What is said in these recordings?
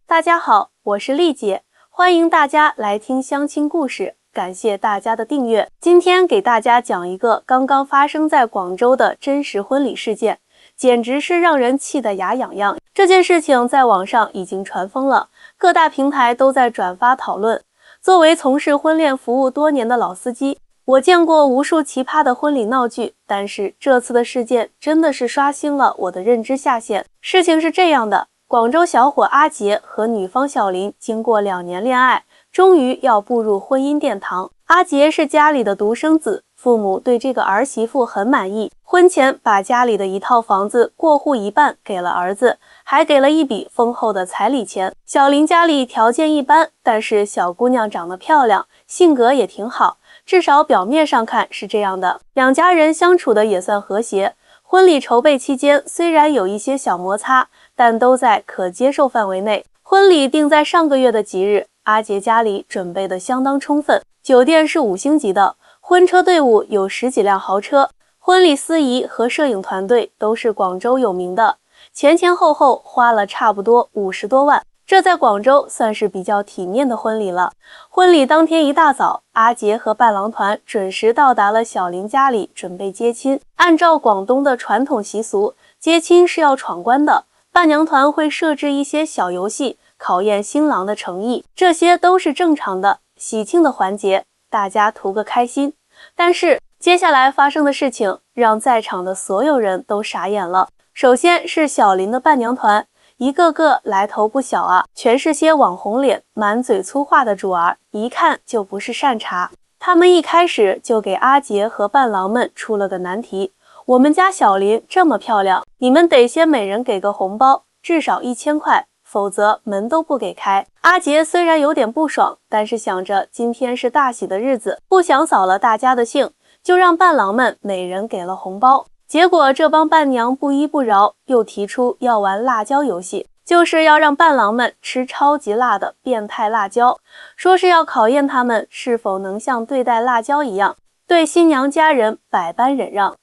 大家好，我是丽姐，欢迎大家来听相亲故事，感谢大家的订阅。今天给大家讲一个刚刚发生在广州的真实婚礼事件，简直是让人气得牙痒痒。这件事情在网上已经传疯了，各大平台都在转发讨论。作为从事婚恋服务多年的老司机，我见过无数奇葩的婚礼闹剧，但是这次的事件真的是刷新了我的认知下限。事情是这样的，广州小伙阿杰和女方小林经过2年恋爱，终于要步入婚姻殿堂。阿杰是家里的独生子，父母对这个儿媳妇很满意，婚前把家里的一套房子过户一半给了儿子，还给了一笔丰厚的彩礼钱。小林家里条件一般，但是小姑娘长得漂亮，性格也挺好，至少表面上看是这样的。两家人相处的也算和谐。婚礼筹备期间虽然有一些小摩擦，但都在可接受范围内。婚礼定在上个月的吉日，阿杰家里准备的相当充分，酒店是5星级的，婚车队伍有10几辆豪车，婚礼司仪和摄影团队都是广州有名的，前后花了差不多50多万。这在广州算是比较体面的婚礼了。婚礼当天一大早，阿杰和伴郎团准时到达了小林家里，准备接亲。按照广东的传统习俗，接亲是要闯关的，伴娘团会设置一些小游戏，考验新郎的诚意，这些都是正常的。喜庆的环节，大家图个开心。但是接下来发生的事情让在场的所有人都傻眼了。首先是小林的伴娘团，一个个来头不小啊，全是些网红脸，满嘴粗话的主儿，一看就不是善茬。他们一开始就给阿杰和伴郎们出了个难题，我们家小林这么漂亮，你们得先每人给个红包，至少1000块，否则门都不给开。阿杰虽然有点不爽，但是想着今天是大喜的日子，不想扫了大家的兴，就让伴郎们每人给了红包。结果这帮伴娘不依不饶，又提出要玩辣椒游戏，就是要让伴郎们吃超级辣的变态辣椒，说是要考验他们是否能像对待辣椒一样，对新娘家人百般忍让。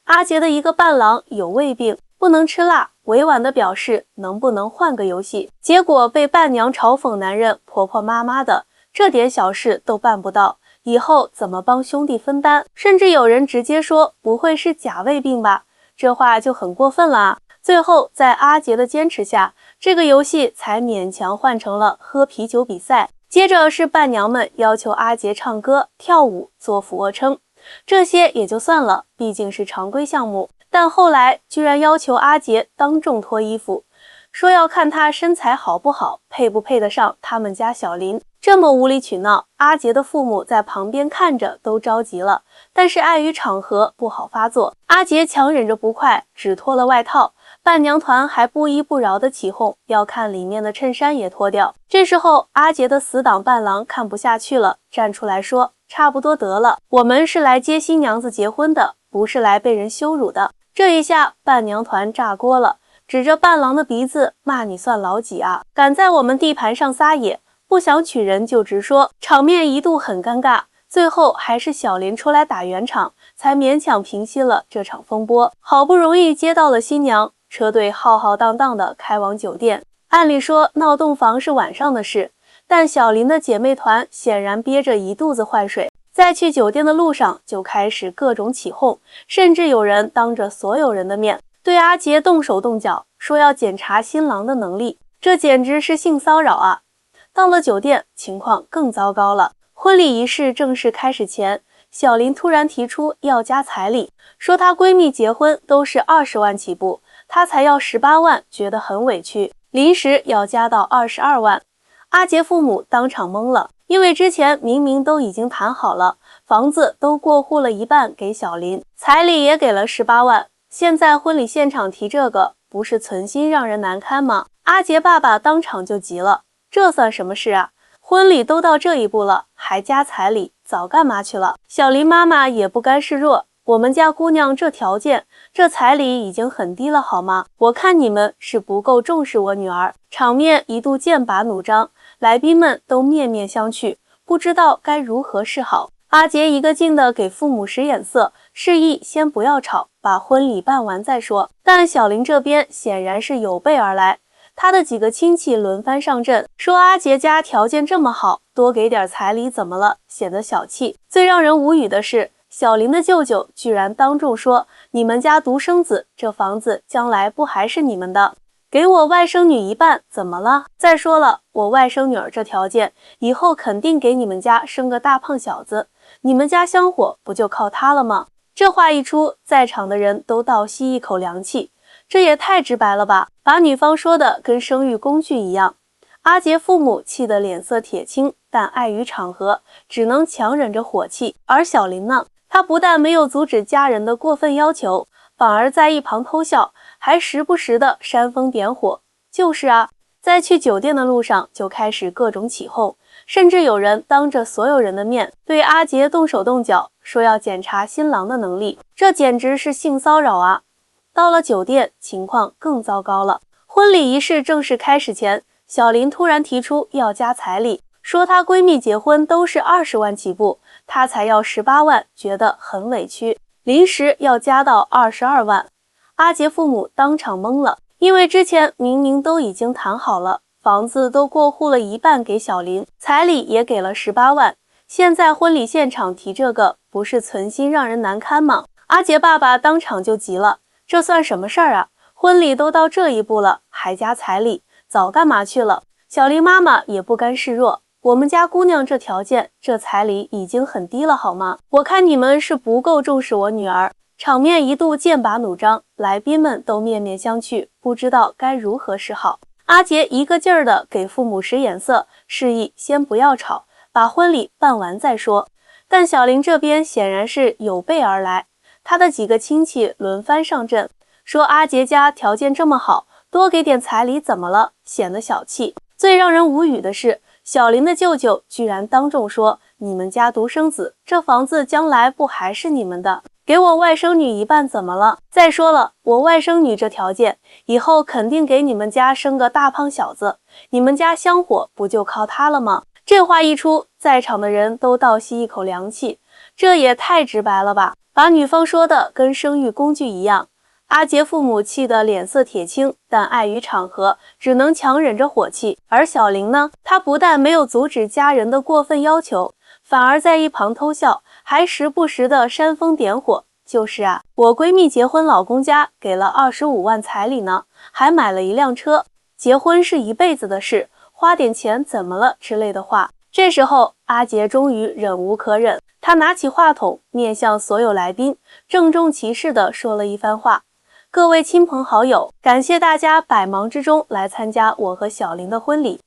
阿杰的一个伴郎有胃病，不能吃辣，委婉地表示能不能换个游戏，结果被伴娘嘲讽男人婆婆妈妈的，这点小事都办不到，以后怎么帮兄弟分担？甚至有人直接说不会是假胃病吧，这话就很过分了啊。最后在阿杰的坚持下，这个游戏才勉强换成了喝啤酒比赛。接着是伴娘们要求阿杰唱歌、跳舞、做俯卧撑，这些也就算了，毕竟是常规项目。但后来居然要求阿杰当众脱衣服，说要看他身材好不好，配不配得上他们家小林。这么无理取闹，阿杰的父母在旁边看着都着急了，但是碍于场合不好发作。阿杰强忍着不快，只脱了外套，伴娘团还不依不饶地起哄，要看里面的衬衫也脱掉。这时候阿杰的死党伴郎看不下去了，站出来说差不多得了，我们是来接新娘子结婚的，不是来被人羞辱的。这一下伴娘团炸锅了，指着伴郎的鼻子骂你算老几啊，敢在我们地盘上撒野，不想娶人就直说，场面一度很尴尬。最后还是小林出来打圆场，才勉强平息了这场风波。好不容易接到了新娘，车队浩浩荡荡地开往酒店。按理说闹洞房是晚上的事，但小林的姐妹团显然憋着一肚子坏水，在去酒店的路上就开始各种起哄，甚至有人当着所有人的面对阿杰动手动脚，说要检查新郎的能力，这简直是性骚扰啊！到了酒店，情况更糟糕了。婚礼仪式正式开始前，小林突然提出要加彩礼，说她闺蜜结婚都是20万起步，她才要18万，觉得很委屈，临时要加到22万。阿杰父母当场懵了，因为之前明明都已经谈好了，房子都过户了一半给小林，彩礼也给了18万，现在婚礼现场提这个，不是存心让人难堪吗？阿杰爸爸当场就急了，这算什么事啊？婚礼都到这一步了，还加彩礼，早干嘛去了？小林妈妈也不甘示弱，我们家姑娘这条件，这彩礼已经很低了好吗？我看你们是不够重视我女儿。场面一度剑拔弩张，来宾们都面面相觑，不知道该如何是好。阿杰一个劲的给父母使眼色，示意先不要吵，把婚礼办完再说。但小林这边显然是有备而来，他的几个亲戚轮番上阵，说阿杰家条件这么好，多给点彩礼怎么了，显得小气。最让人无语的是，小林的舅舅居然当众说，你们家独生子，这房子将来不还是你们的？给我外甥女一半怎么了？再说了，我外甥女儿这条件，以后肯定给你们家生个大胖小子，你们家香火不就靠他了吗？这话一出，在场的人都倒吸一口凉气。这也太直白了吧，把女方说的跟生育工具一样。阿杰父母气得脸色铁青，但碍于场合，只能强忍着火气。而小林呢，他不但没有阻止家人的过分要求，反而在一旁偷笑，还时不时的煽风点火。就是啊，在去酒店的路上就开始各种起哄，甚至有人当着所有人的面对阿杰动手动脚，说要检查新郎的能力，这简直是性骚扰啊！到了酒店，情况更糟糕了。婚礼仪式正式开始前，小林突然提出要加彩礼，说她闺蜜结婚都是20万起步，她才要18万，觉得很委屈，临时要加到22万。阿杰父母当场懵了，因为之前明明都已经谈好了，房子都过户了一半给小林，彩礼也给了18万，现在婚礼现场提这个，不是存心让人难堪吗？阿杰爸爸当场就急了，这算什么事儿啊？婚礼都到这一步了，还加彩礼，早干嘛去了？小林妈妈也不甘示弱，我们家姑娘这条件，这彩礼已经很低了好吗？我看你们是不够重视我女儿。场面一度剑拔弩张，来宾们都面面相觑，不知道该如何是好。阿杰一个劲儿的给父母使眼色，示意先不要吵，把婚礼办完再说。但小林这边显然是有备而来，他的几个亲戚轮番上阵，说阿杰家条件这么好，多给点彩礼怎么了，显得小气。最让人无语的是，小林的舅舅居然当众说，你们家独生子，这房子将来不还是你们的？给我外甥女一半怎么了？再说了，我外甥女这条件，以后肯定给你们家生个大胖小子，你们家香火不就靠他了吗？这话一出，在场的人都倒吸一口凉气，这也太直白了吧，把女方说的跟生育工具一样。阿杰父母气得脸色铁青，但碍于场合，只能强忍着火气。而小林呢，他不但没有阻止家人的过分要求，反而在一旁偷笑，还时不时的煽风点火。就是啊，我闺蜜结婚，老公家给了25万彩礼呢，还买了一辆车，结婚是一辈子的事，花点钱怎么了之类的话。这时候阿杰终于忍无可忍，他拿起话筒，面向所有来宾，郑重其事地说了一番话。各位亲朋好友，感谢大家百忙之中来参加我和小林的婚礼。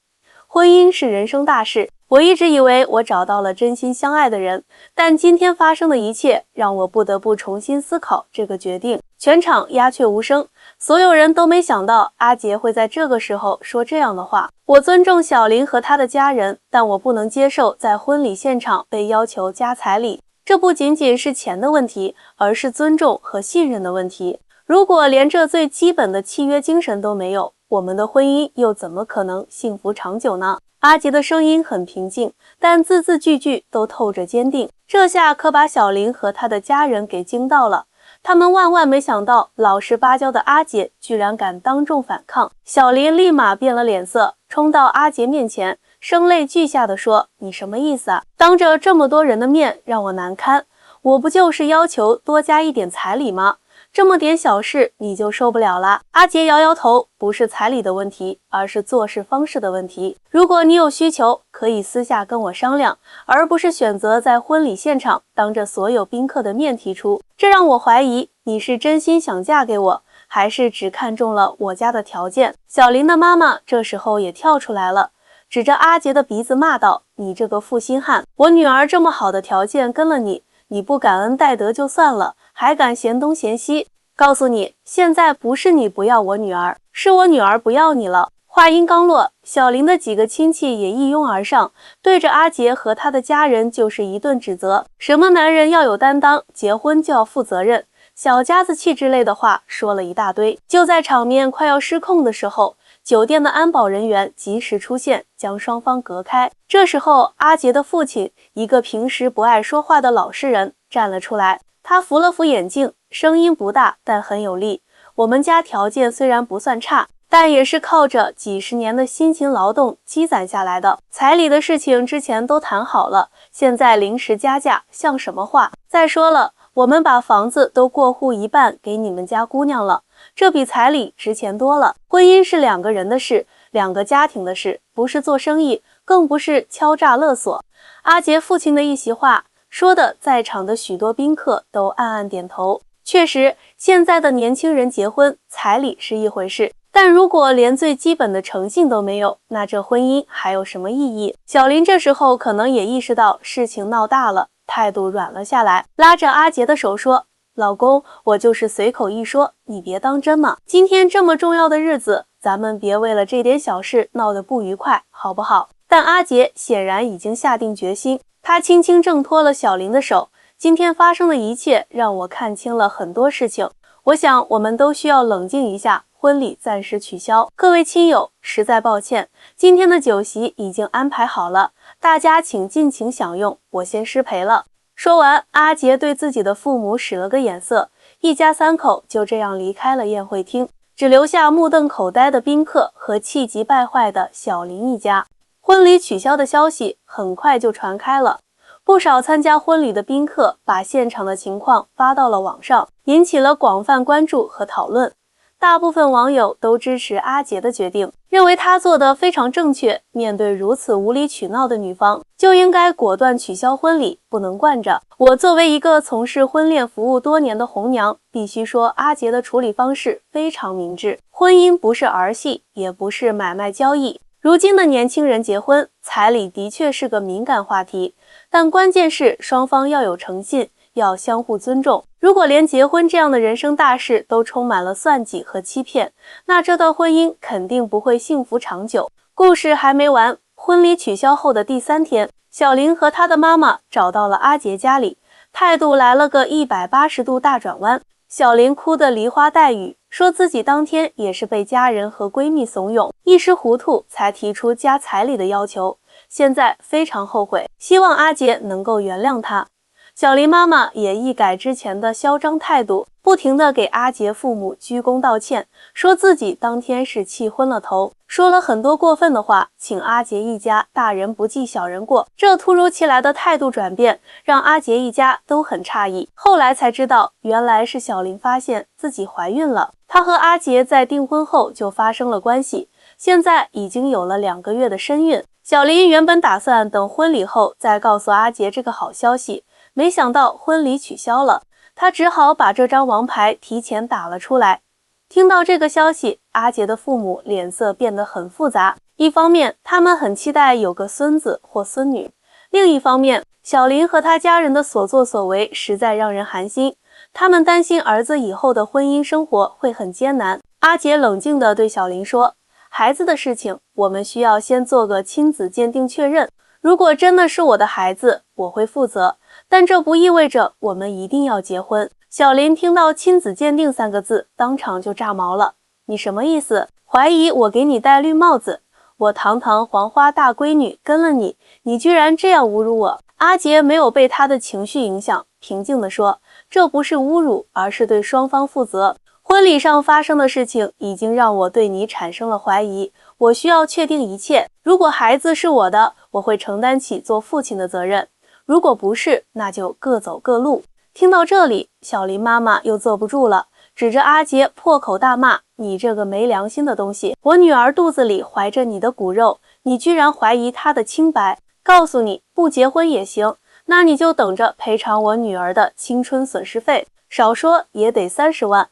婚姻是人生大事，我一直以为我找到了真心相爱的人，但今天发生的一切让我不得不重新思考这个决定。全场鸦雀无声，所有人都没想到阿杰会在这个时候说这样的话。我尊重小林和他的家人，但我不能接受在婚礼现场被要求加彩礼。这不仅仅是钱的问题，而是尊重和信任的问题。如果连这最基本的契约精神都没有，我们的婚姻又怎么可能幸福长久呢？阿杰的声音很平静，但字字句句都透着坚定。这下可把小林和他的家人给惊到了，他们万万没想到老实巴交的阿杰居然敢当众反抗。小林立马变了脸色，冲到阿杰面前，声泪俱下地说，你什么意思啊？当着这么多人的面让我难堪，我不就是要求多加一点彩礼吗？这么点小事你就受不了了？阿杰摇摇头，不是彩礼的问题，而是做事方式的问题。如果你有需求，可以私下跟我商量，而不是选择在婚礼现场当着所有宾客的面提出。这让我怀疑你是真心想嫁给我，还是只看中了我家的条件。小林的妈妈这时候也跳出来了，指着阿杰的鼻子骂道，你这个负心汉，我女儿这么好的条件跟了你，你不感恩戴德就算了，还敢嫌东嫌西。告诉你，现在不是你不要我女儿，是我女儿不要你了。话音刚落，小林的几个亲戚也一拥而上，对着阿杰和他的家人就是一顿指责，什么男人要有担当，结婚就要负责任，小家子气之类的话说了一大堆。就在场面快要失控的时候，酒店的安保人员及时出现，将双方隔开。这时候阿杰的父亲，一个平时不爱说话的老实人，站了出来，他扶了扶眼镜，声音不大，但很有力。我们家条件虽然不算差，但也是靠着几十年的辛勤劳动积攒下来的。彩礼的事情之前都谈好了，现在临时加价，像什么话？再说了，我们把房子都过户一半给你们家姑娘了，这比彩礼值钱多了。婚姻是2个人的事，2个家庭的事，不是做生意，更不是敲诈勒索。阿杰父亲的一席话说的，在场的许多宾客都暗暗点头。确实，现在的年轻人结婚，彩礼是一回事，但如果连最基本的诚信都没有，那这婚姻还有什么意义？小林这时候可能也意识到事情闹大了，态度软了下来，拉着阿杰的手说：“老公，我就是随口一说，你别当真嘛。今天这么重要的日子，咱们别为了这点小事闹得不愉快，好不好？”但阿杰显然已经下定决心，他轻轻挣脱了小林的手。今天发生的一切让我看清了很多事情，我想我们都需要冷静一下，婚礼暂时取消。各位亲友，实在抱歉，今天的酒席已经安排好了，大家请尽情享用，我先失陪了。说完，阿杰对自己的父母使了个眼色，一家3口就这样离开了宴会厅，只留下目瞪口呆的宾客和气急败坏的小林一家。婚礼取消的消息很快就传开了，不少参加婚礼的宾客把现场的情况发到了网上，引起了广泛关注和讨论。大部分网友都支持阿杰的决定，认为他做得非常正确，面对如此无理取闹的女方，就应该果断取消婚礼，不能惯着。我作为一个从事婚恋服务多年的红娘，必须说阿杰的处理方式非常明智。婚姻不是儿戏，也不是买卖交易。如今的年轻人结婚，彩礼的确是个敏感话题，但关键是双方要有诚信，要相互尊重。如果连结婚这样的人生大事都充满了算计和欺骗，那这段婚姻肯定不会幸福长久。故事还没完，婚礼取消后的第3天，小林和他的妈妈找到了阿杰家里，态度来了个180度大转弯。小林哭得梨花带雨，说自己当天也是被家人和闺蜜怂恿，一时糊涂才提出加彩礼的要求，现在非常后悔，希望阿杰能够原谅他。小林妈妈也一改之前的嚣张态度，不停地给阿杰父母鞠躬道歉，说自己当天是气昏了头，说了很多过分的话，请阿杰一家大人不计小人过。这突如其来的态度转变让阿杰一家都很诧异，后来才知道原来是小林发现自己怀孕了。她和阿杰在订婚后就发生了关系，现在已经有了2个月的身孕。小林原本打算等婚礼后再告诉阿杰这个好消息，没想到婚礼取消了，他只好把这张王牌提前打了出来。听到这个消息，阿杰的父母脸色变得很复杂，一方面他们很期待有个孙子或孙女，另一方面小林和他家人的所作所为实在让人寒心，他们担心儿子以后的婚姻生活会很艰难。阿杰冷静地对小林说，孩子的事情我们需要先做个亲子鉴定确认，如果真的是我的孩子，我会负责，但这不意味着我们一定要结婚。小林听到亲子鉴定3个字，当场就炸毛了。你什么意思？怀疑我给你戴绿帽子？我堂堂黄花大闺女跟了你，你居然这样侮辱我？阿杰没有被他的情绪影响，平静地说，这不是侮辱，而是对双方负责。婚礼上发生的事情已经让我对你产生了怀疑，我需要确定一切。如果孩子是我的，我会承担起做父亲的责任，如果不是，那就各走各路。听到这里，小林妈妈又坐不住了，指着阿杰破口大骂，你这个没良心的东西，我女儿肚子里怀着你的骨肉，你居然怀疑她的清白，告诉你不结婚也行，那你就等着赔偿我女儿的青春损失费，少说也得30万。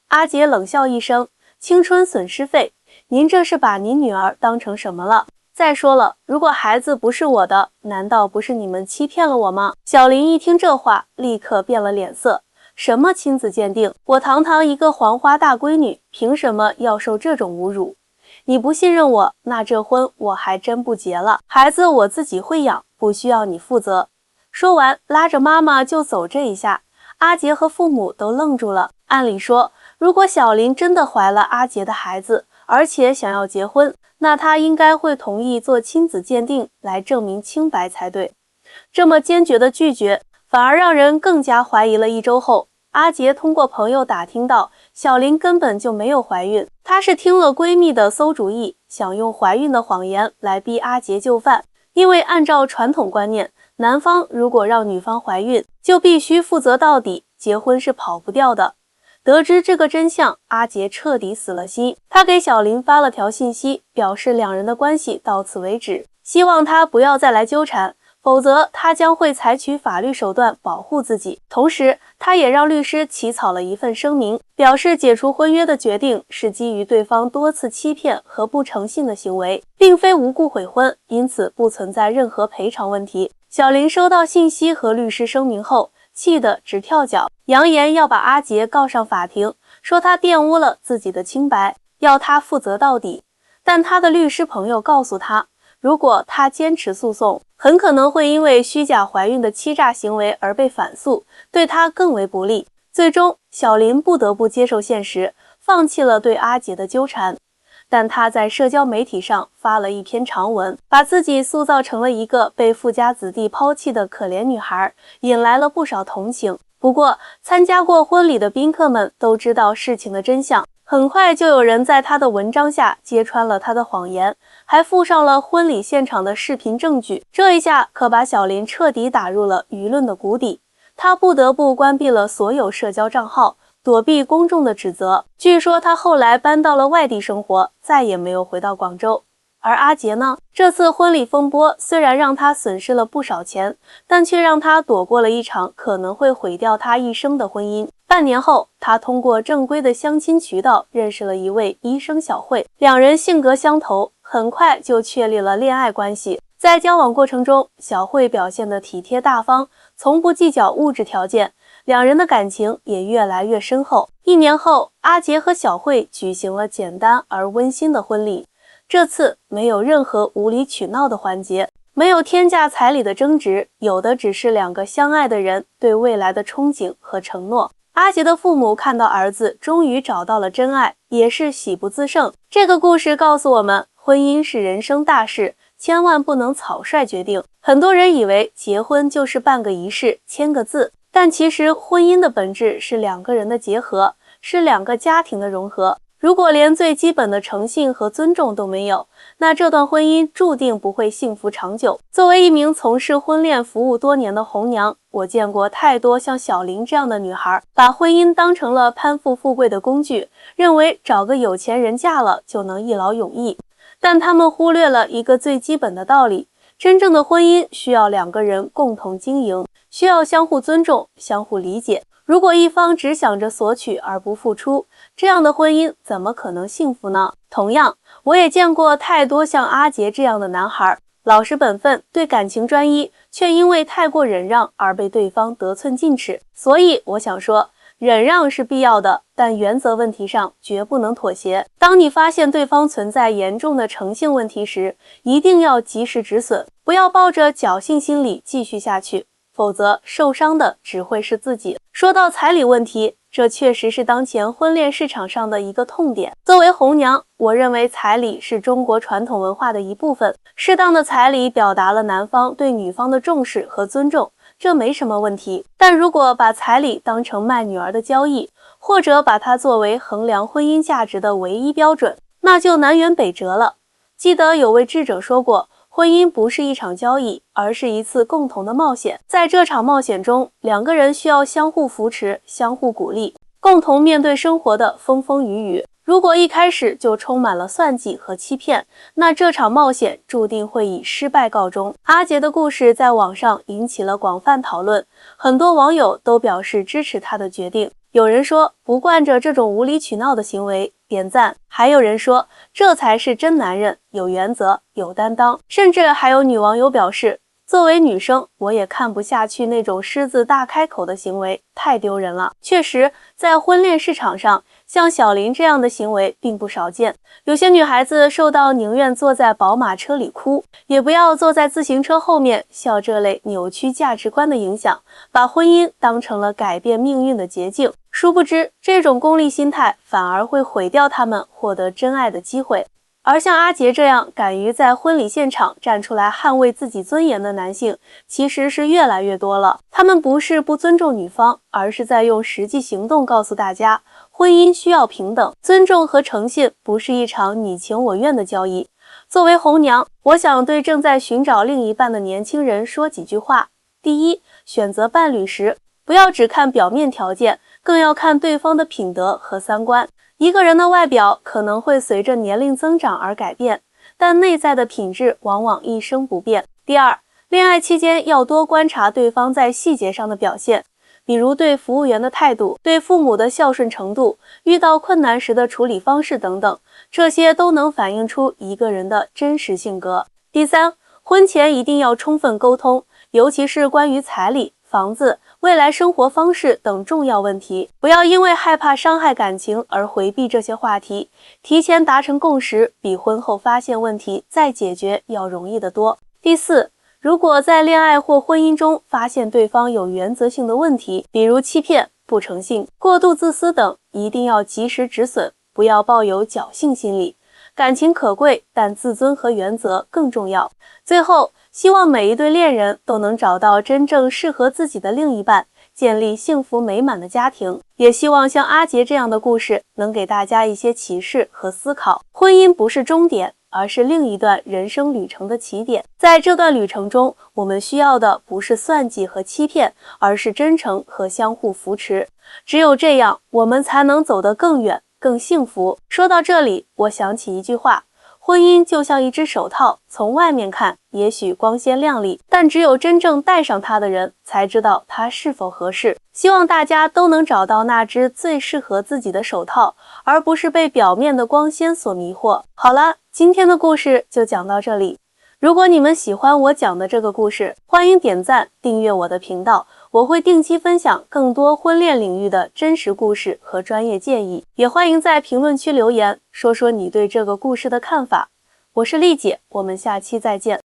阿杰冷笑一声，青春损失费？您这是把您女儿当成什么了？再说了，如果孩子不是我的，难道不是你们欺骗了我吗？小林一听这话，立刻变了脸色。什么亲子鉴定？我堂堂一个黄花大闺女，凭什么要受这种侮辱？你不信任我，那这婚我还真不结了。孩子我自己会养，不需要你负责。说完，拉着妈妈就走。这一下，阿杰和父母都愣住了。按理说，如果小林真的怀了阿杰的孩子，而且想要结婚，那他应该会同意做亲子鉴定来证明清白才对。这么坚决的拒绝，反而让人更加怀疑了。1周后，阿杰通过朋友打听到，小林根本就没有怀孕，她是听了闺蜜的馊主意，想用怀孕的谎言来逼阿杰就范。因为按照传统观念，男方如果让女方怀孕，就必须负责到底，结婚是跑不掉的。得知这个真相，阿杰彻底死了心。他给小林发了条信息，表示两人的关系到此为止，希望他不要再来纠缠，否则他将会采取法律手段保护自己。同时，他也让律师起草了一份声明，表示解除婚约的决定是基于对方多次欺骗和不诚信的行为，并非无故悔婚，因此不存在任何赔偿问题。小林收到信息和律师声明后，气得直跳脚，扬言要把阿杰告上法庭，说他玷污了自己的清白，要他负责到底。但他的律师朋友告诉他，如果他坚持诉讼，很可能会因为虚假怀孕的欺诈行为而被反诉，对他更为不利。最终，小林不得不接受现实，放弃了对阿杰的纠缠。但他在社交媒体上发了一篇长文，把自己塑造成了一个被富家子弟抛弃的可怜女孩，引来了不少同情。不过，参加过婚礼的宾客们都知道事情的真相，很快就有人在他的文章下揭穿了他的谎言，还附上了婚礼现场的视频证据。这一下可把小林彻底打入了舆论的谷底，他不得不关闭了所有社交账号，躲避公众的指责。据说他后来搬到了外地生活，再也没有回到广州。而阿杰呢，这次婚礼风波虽然让他损失了不少钱，但却让他躲过了一场可能会毁掉他一生的婚姻。半年后，他通过正规的相亲渠道认识了一位医生小慧，两人性格相投，很快就确立了恋爱关系。在交往过程中，小慧表现得体贴大方，从不计较物质条件，两人的感情也越来越深厚。1年后，阿杰和小慧举行了简单而温馨的婚礼。这次没有任何无理取闹的环节，没有天价彩礼的争执，有的只是两个相爱的人对未来的憧憬和承诺。阿杰的父母看到儿子终于找到了真爱，也是喜不自胜。这个故事告诉我们，婚姻是人生大事，千万不能草率决定。很多人以为结婚就是办个仪式，签个字，但其实婚姻的本质是两个人的结合，是两个家庭的融合。如果连最基本的诚信和尊重都没有，那这段婚姻注定不会幸福长久。作为一名从事婚恋服务多年的红娘，我见过太多像小林这样的女孩，把婚姻当成了攀附富贵的工具，认为找个有钱人嫁了就能一劳永逸。但他们忽略了一个最基本的道理，真正的婚姻需要两个人共同经营，需要相互尊重、相互理解。如果一方只想着索取而不付出，这样的婚姻怎么可能幸福呢？同样，我也见过太多像阿杰这样的男孩，老实本分，对感情专一，却因为太过忍让而被对方得寸进尺。所以我想说，忍让是必要的，但原则问题上绝不能妥协。当你发现对方存在严重的诚信问题时，一定要及时止损，不要抱着侥幸心理继续下去，否则受伤的只会是自己。说到彩礼问题，这确实是当前婚恋市场上的一个痛点。作为红娘，我认为彩礼是中国传统文化的一部分，适当的彩礼表达了男方对女方的重视和尊重，这没什么问题。但如果把彩礼当成卖女儿的交易，或者把它作为衡量婚姻价值的唯一标准，那就南辕北辙了。记得有位智者说过，婚姻不是一场交易，而是一次共同的冒险。在这场冒险中，两个人需要相互扶持、相互鼓励，共同面对生活的风风雨雨。如果一开始就充满了算计和欺骗，那这场冒险注定会以失败告终。阿杰的故事在网上引起了广泛讨论，很多网友都表示支持他的决定。有人说不惯着这种无理取闹的行为，点赞；还有人说这才是真男人，有原则，有担当。甚至还有女网友表示，作为女生，我也看不下去那种狮子大开口的行为，太丢人了。确实，在婚恋市场上，像小林这样的行为并不少见。有些女孩子受到宁愿坐在宝马车里哭，也不要坐在自行车后面笑这类扭曲价值观的影响，把婚姻当成了改变命运的捷径。殊不知，这种功利心态反而会毁掉他们获得真爱的机会。而像阿杰这样敢于在婚礼现场站出来捍卫自己尊严的男性，其实是越来越多了。他们不是不尊重女方，而是在用实际行动告诉大家，婚姻需要平等、尊重和诚信，不是一场你情我愿的交易。作为红娘，我想对正在寻找另一半的年轻人说几句话。第一，选择伴侣时，不要只看表面条件，更要看对方的品德和三观。一个人的外表可能会随着年龄增长而改变，但内在的品质往往一生不变。第二，恋爱期间要多观察对方在细节上的表现，比如对服务员的态度、对父母的孝顺程度、遇到困难时的处理方式等等，这些都能反映出一个人的真实性格。第三，婚前一定要充分沟通，尤其是关于彩礼、房子、未来生活方式等重要问题，不要因为害怕伤害感情而回避这些话题，提前达成共识，比婚后发现问题再解决要容易得多。第四，如果在恋爱或婚姻中发现对方有原则性的问题，比如欺骗、不诚信、过度自私等，一定要及时止损，不要抱有侥幸心理。感情可贵，但自尊和原则更重要。最后，希望每一对恋人都能找到真正适合自己的另一半，建立幸福美满的家庭。也希望像阿杰这样的故事能给大家一些启示和思考。婚姻不是终点，而是另一段人生旅程的起点。在这段旅程中，我们需要的不是算计和欺骗，而是真诚和相互扶持。只有这样，我们才能走得更远、更幸福。说到这里，我想起一句话，婚姻就像一只手套，从外面看也许光鲜亮丽，但只有真正戴上它的人才知道它是否合适。希望大家都能找到那只最适合自己的手套，而不是被表面的光鲜所迷惑。好了，今天的故事就讲到这里。如果你们喜欢我讲的这个故事，欢迎点赞、订阅我的频道，我会定期分享更多婚恋领域的真实故事和专业建议。也欢迎在评论区留言，说说你对这个故事的看法。我是丽姐，我们下期再见。